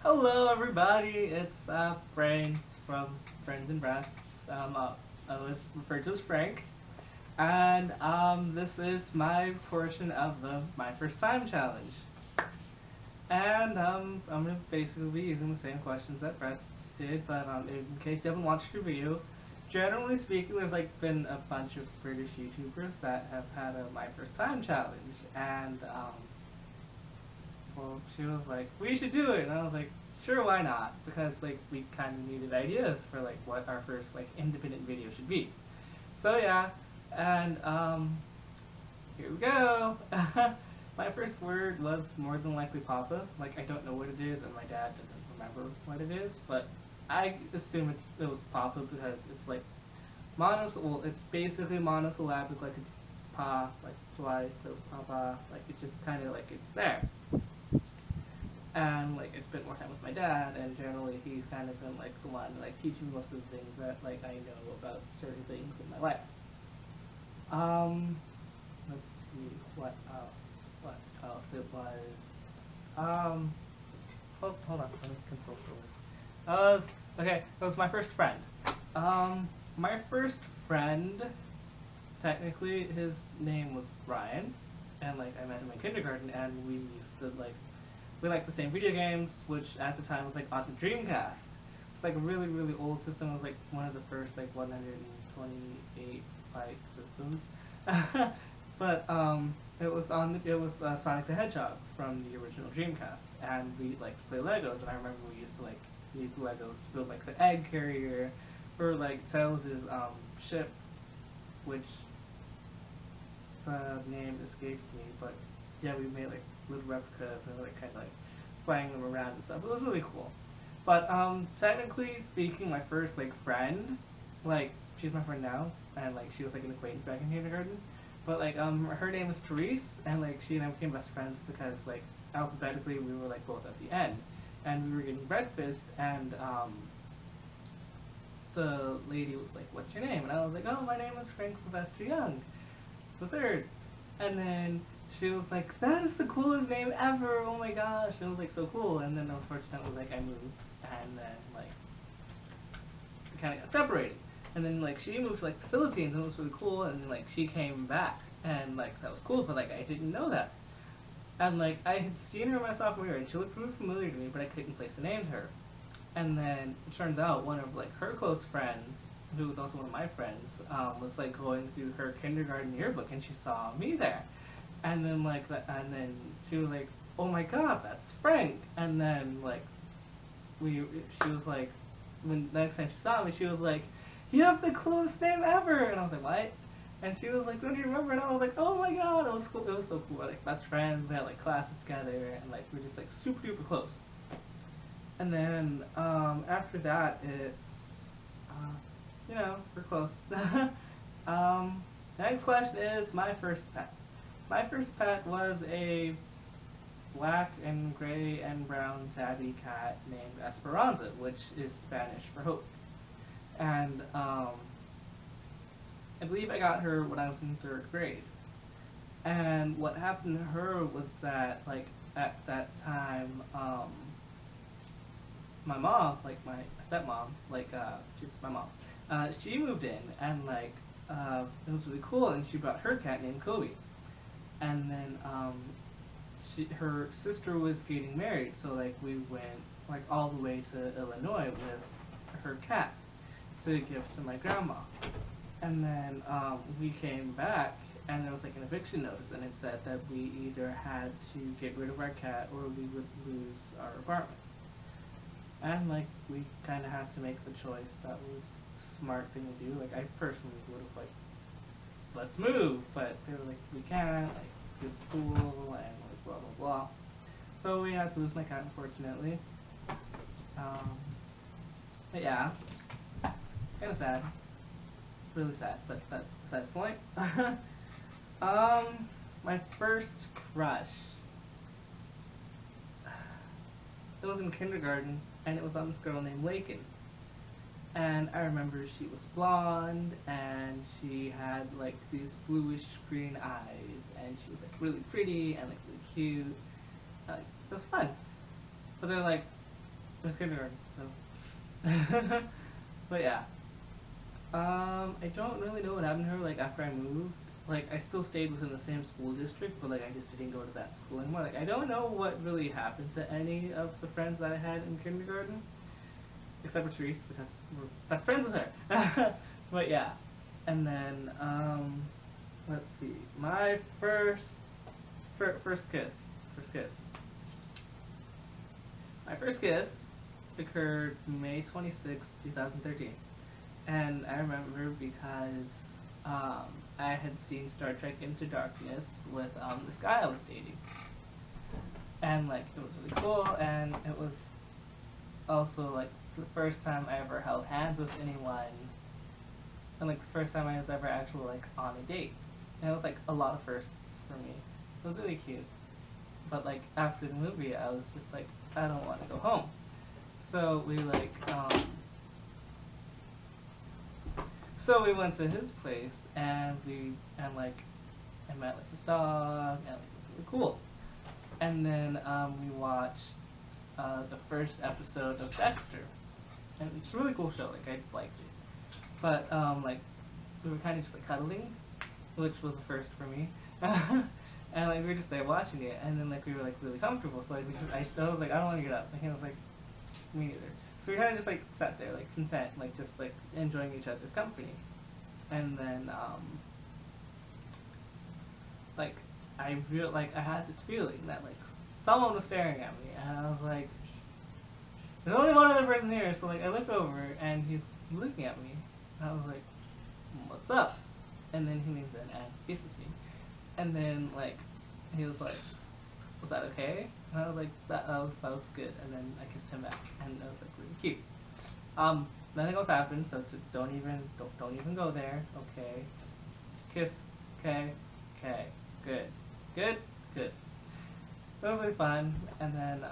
Hello, everybody. It's Frank from Friends and Breasts. I was referred to as Frank, and this is my portion of the My First Time challenge. And I'm gonna basically be using the same questions that Breasts did, but in case you haven't watched the video, generally speaking, there's like been a bunch of British YouTubers that have had a My First Time challenge, and well, she was like, we should do it, and I was like, sure, why not? Because like we kind of needed ideas for like what our first like independent video should be. So yeah, and here we go. My first word was more than likely Papa. Like I don't know what it is, and my dad doesn't remember what it is, but I assume it was Papa because it's like well, it's basically monosyllabic, like it's pa, like twice, so Papa, like it just kind of like it's there. And like I spent more time with my dad, and generally he's kind of been like the one to like teach me most of the things that like I know about certain things in my life. Let's see what else. What else it was. Hold on, let me consult the list. Okay. That was my first friend. My first friend. Technically, his name was Brian, and like I met him in kindergarten, and we used to like we liked the same video games, which at the time was like on the Dreamcast. It's like a really, really old system. It was like one of the first like 128 byte systems. But it was Sonic the Hedgehog from the original Dreamcast, and we liked to play Legos. And I remember we used to like use Legos to build like the egg carrier, or like Tails' ship, which the name escapes me, but yeah, we made like little replicas and like kind of like flying them around and stuff. It was really cool. But technically speaking, my first like friend, like she's my friend now, and like she was like an acquaintance back in kindergarten. But like her name is Therese, and like she and I became best friends because like alphabetically we were like both at the end, and we were getting breakfast, and the lady was like, "What's your name?" And I was like, "Oh, my name is Frank Sylvester Young, the third." And then she was like, "That is the coolest name ever! Oh my gosh!" It was like so cool. And then unfortunately, like I moved, and then like we kind of got separated. And then like she moved to like the Philippines, and it was really cool. And then like she came back, and like that was cool. But like I didn't know that. And like I had seen her my sophomore year, and she looked really familiar to me, but I couldn't place a name to her. And then it turns out one of like her close friends, who was also one of my friends, was like going through her kindergarten yearbook, and she saw me there. And then and then she was like, "Oh my God, that's Frank!" And then like she was like, when the next time she saw me, she was like, "You have the coolest name ever!" And I was like, "What?" And she was like, "Don't you remember?" And I was like, "Oh my God, it was cool! It was so cool! We're like best friends. We had like classes together, and like we were just like super duper close." And then after that, it's we're close. Next question is my first pet. My first pet was a black and gray and brown tabby cat named Esperanza, which is Spanish for hope. And I believe I got her when I was in third grade. And what happened to her was that, like, at that time, my mom, like my stepmom, like she's my mom, she moved in, and like it was really cool, and she brought her cat named Kobe. And then her sister was getting married, so like we went like all the way to Illinois with her cat to give to my grandma. And then we came back, and there was like an eviction notice, and it said that we either had to get rid of our cat or we would lose our apartment. And like we kind of had to make the choice that was a smart thing to do. Like I personally would have like, let's move, but they were like, we can't, like good school and like blah blah blah. So we had to lose my cat, unfortunately. But yeah, kind of sad, really sad, but that's beside the point. My first crush. It was in kindergarten, and it was on this girl named Lakin. And I remember she was blonde, and she had like these bluish green eyes, and she was like really pretty and like really cute. Like it was fun. But then like was kindergarten, so. But yeah. I don't really know what happened to her, like, after I moved. Like, I still stayed within the same school district, but, like, I just didn't go to that school anymore. Like, I don't know what really happened to any of the friends that I had in kindergarten. Except for Therese, because we're best friends with her. But yeah. And then, let's see. My first kiss. First kiss. My first kiss occurred May 26, 2013. And I remember because I had seen Star Trek Into Darkness with this guy I was dating. And like it was really cool, and it was also like the first time I ever held hands with anyone, and like the first time I was ever actually like on a date. And it was like a lot of firsts for me. It was really cute. But like after the movie, I was just like, I don't want to go home. So we like so we went to his place, and like I met like his dog, and like, it was really cool. And then we watched the first episode of Dexter, and it's a really cool show. Like I liked it, but like we were kind of just like cuddling, which was a first for me. And like we were just there watching it, and then like we were like really comfortable. So like I was like, I don't want to get up, and he was like, me neither. So we kind of just like sat there, like content, like just like enjoying each other's company. And then like I feel like I had this feeling that like someone was staring at me, and I was like, there's only one other person here. So like I look over, and he's looking at me, and I was like, what's up? And then he leans in and kisses me, and then like he was like, was that okay? And I was like, that was good. And then I kissed him back, and it was like really cute. Nothing else happened, so don't even go there. Okay, just kiss. Okay, good, good, good. That was really fun. And then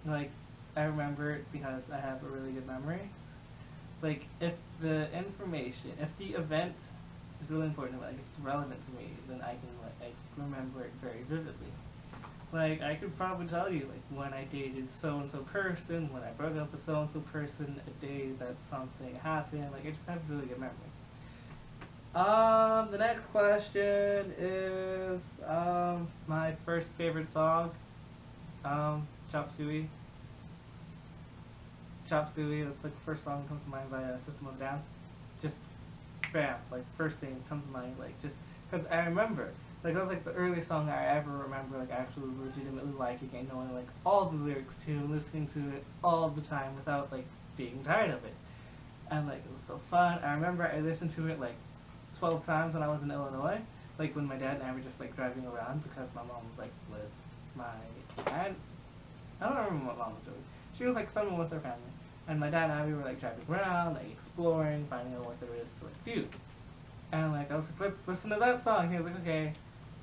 like I remember it because I have a really good memory. Like if the event is really important, like if it's relevant to me, then I can like remember it very vividly. Like I could probably tell you like when I dated so and so person, when I broke up with so and so person, a day that something happened. Like I just have a really good memory. The next question is my first favorite song, Chop Suey. Chop Suey. That's like the first song that comes to mind by System of a Down. Just bam, like first thing that comes to mind, like just because I remember. Like that was like the earliest song I ever remember like actually legitimately liking and knowing like all the lyrics to and listening to it all the time without like being tired of it. And like it was so fun. I remember I listened to it like 12 times when I was in Illinois. Like when my dad and I were just like driving around because my mom was like with my dad. I don't remember what mom was doing. She was like someone with her family. And my dad and I we were like driving around, like exploring, finding out what there is to like do. And like I was like, let's listen to that song. And he was like, okay.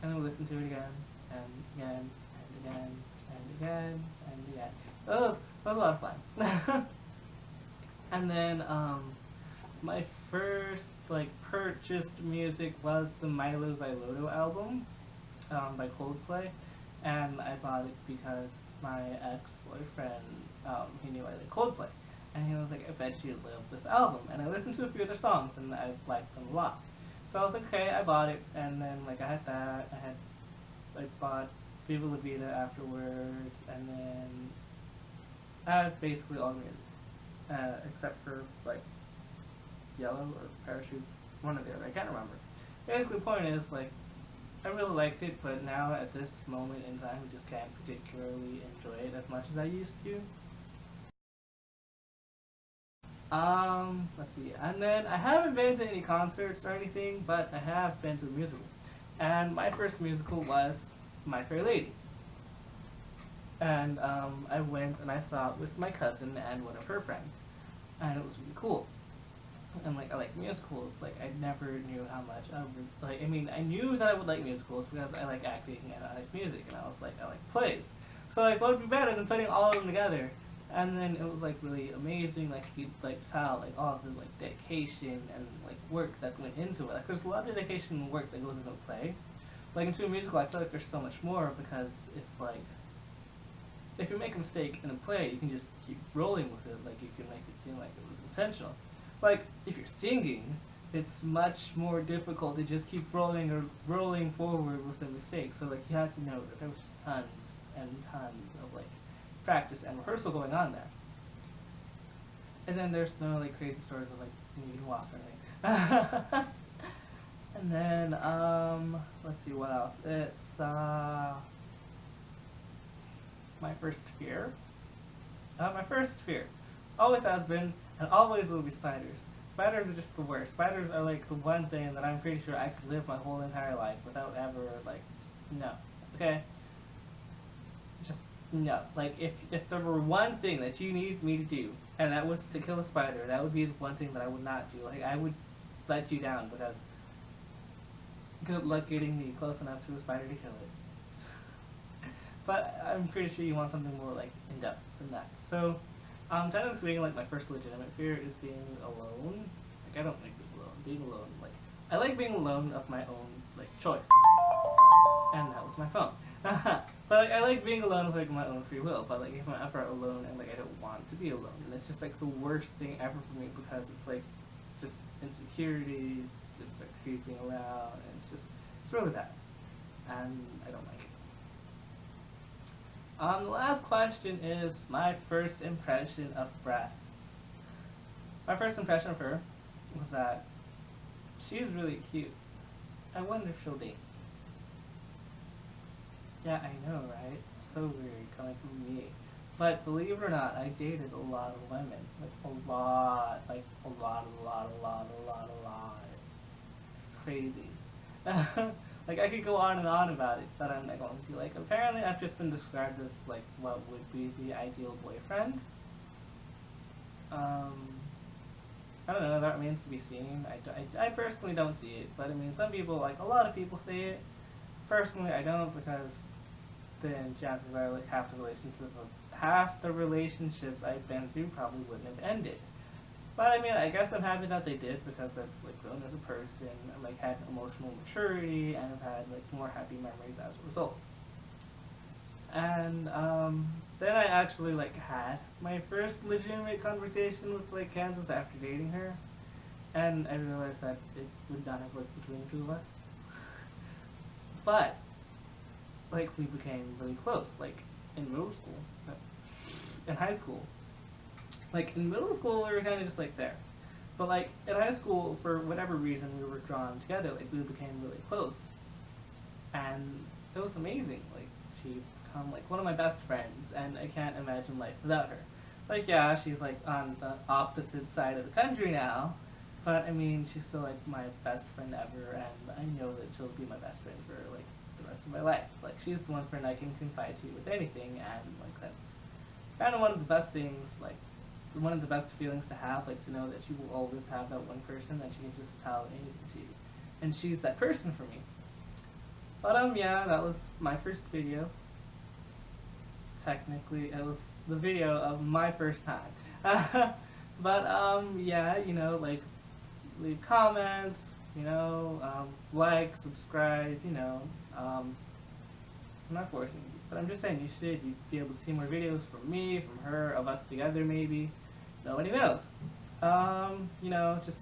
And then we listened to it again, and again, and again, and again, and again. That was a lot of fun. And then my first like purchased music was the Milo Xyloto album by Coldplay, and I bought it because my ex-boyfriend he knew I liked Coldplay, and he was like, I bet you love this album. And I listened to a few other songs, and I liked them a lot. So I was like, okay, I bought it, and then like I had that, I bought Viva La Vida afterwards, and then I had basically all music, except for like Yellow or Parachutes, one or the other, I can't remember. Basically the point is like, I really liked it, but now at this moment in time, I just can't particularly enjoy it as much as I used to. Let's see. And then I haven't been to any concerts or anything, but I have been to a musical. And my first musical was My Fair Lady. And I went and I saw it with my cousin and one of her friends. And it was really cool. And like I like musicals. Like I never knew how much I would like. I mean, I knew that I would like musicals because I like acting and I like music, and I was like, I like plays. So like, what would be better than putting all of them together? And then it was like really amazing. Like you like saw like all of the like dedication and like work that went into it. Like there's a lot of dedication and work that goes into a play. Like into a musical, I feel like there's so much more because it's like if you make a mistake in a play, you can just keep rolling with it. Like, you can make it seem like it was intentional. Like, if you're singing, it's much more difficult to just keep rolling forward with the mistake. So, like, you had to know that there was just tons and tons of, like, practice and rehearsal going on there. And then there's no, like, crazy stories of, like, me getting lost or anything. And then, let's see what else. It's, my first fear. My first fear always has been and always will be spiders. Spiders are just the worst. Spiders are like the one thing that I'm pretty sure I could live my whole entire life without ever, like, no. Okay? Just no. Like, if there were one thing that you needed me to do, and that was to kill a spider, that would be the one thing that I would not do. Like, I would let you down because good luck getting me close enough to a spider to kill it. But I'm pretty sure you want something more, like, in-depth than that. So, technically speaking, like, my first legitimate fear is being alone. Like, I don't like being alone. Being alone, like, I like being alone of my own, like, choice. And that was my phone. But, like, I like being alone with, like, my own free will. But, like, if I'm ever alone and, like, I don't want to be alone, and it's just, like, the worst thing ever for me because it's, like, just insecurities, just, like, creeping around, and it's really bad. And I don't like it. The last question is my first impression of breasts. My first impression of her was that she's really cute. I wonder if she'll date. Yeah, I know, right? It's so weird coming from me. But believe it or not, I dated a lot of women. Like, a lot. Like, a lot. It's crazy. Like, I could go on and on about it, but I'm not going to. Like, apparently I've just been described as, like, what would be the ideal boyfriend. I don't know, that remains to be seen. I personally don't see it, but I mean, some people, like, a lot of people see it. Personally, I don't, because then chances are, like, half the relationships I've been through probably wouldn't have ended. But I mean, I guess I'm happy that they did because I've, like, grown as a person and, like, had emotional maturity and have had, like, more happy memories as a result. And then I actually, like, had my first legitimate conversation with, like, Kansas after dating her, and I realized that it would not have worked between the two of us. But, like, we became really close, like, in middle school, in high school. Like, in middle school, we were kind of just, like, there. But, like, in high school, for whatever reason, we were drawn together. Like, we became really close. And it was amazing. Like, she's become, like, one of my best friends, and I can't imagine life without her. Like, yeah, she's, like, on the opposite side of the country now. But, I mean, she's still, like, my best friend ever, and I know that she'll be my best friend for, like, the rest of my life. Like, she's the one friend I can confide to with anything, and, like, that's kind of one of the best things, like, one of the best feelings to have, like, to know that you will always have that one person that you can just tell anything to. And she's that person for me. But, yeah, that was my first video. Technically, it was the video of my first time. But, yeah, you know, like, leave comments, you know, like, subscribe, you know, I'm not forcing you, but I'm just saying you'd be able to see more videos from me, from her, of us together maybe. Nobody knows. You know, just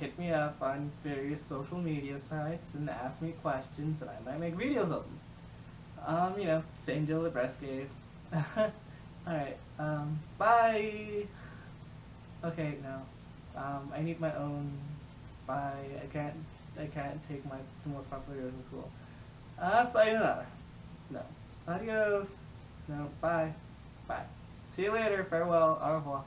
hit me up on various social media sites and ask me questions, and I might make videos of them. You know, same deal with breast cave. Alright, bye! Okay, no. I need my own, bye. I can't take the most popular videos in school. Sayonara. No. Adios. No, bye. Bye. See you later. Farewell. Au revoir.